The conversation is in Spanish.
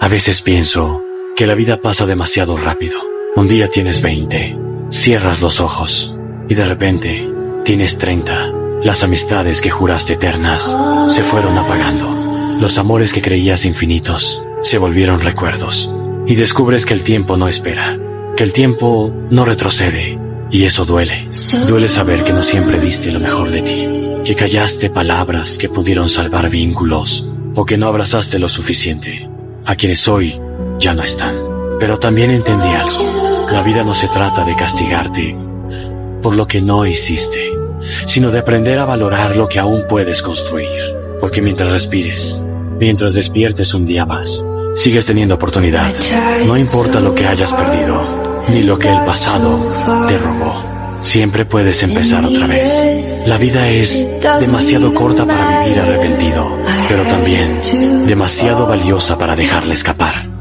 A veces pienso que la vida pasa demasiado rápido. Un día tienes 20, cierras los ojos y de repente tienes 30. Las amistades que juraste eternas se fueron apagando. Los amores que creías infinitos se volvieron recuerdos. Y descubres que el tiempo no espera, que el tiempo no retrocede. Y eso duele. Duele saber que no siempre diste lo mejor de ti, que callaste palabras que pudieron salvar vínculos, o que no abrazaste lo suficiente a quienes hoy ya no están. Pero también entendí algo. La vida no se trata de castigarte por lo que no hiciste, sino de aprender a valorar lo que aún puedes construir. Porque mientras respires, mientras despiertes un día más, sigues teniendo oportunidad. No importa lo que hayas perdido, ni lo que el pasado te robó. Siempre puedes empezar otra vez. La vida es demasiado corta para vivir arrepentido, pero también demasiado valiosa para dejarla escapar.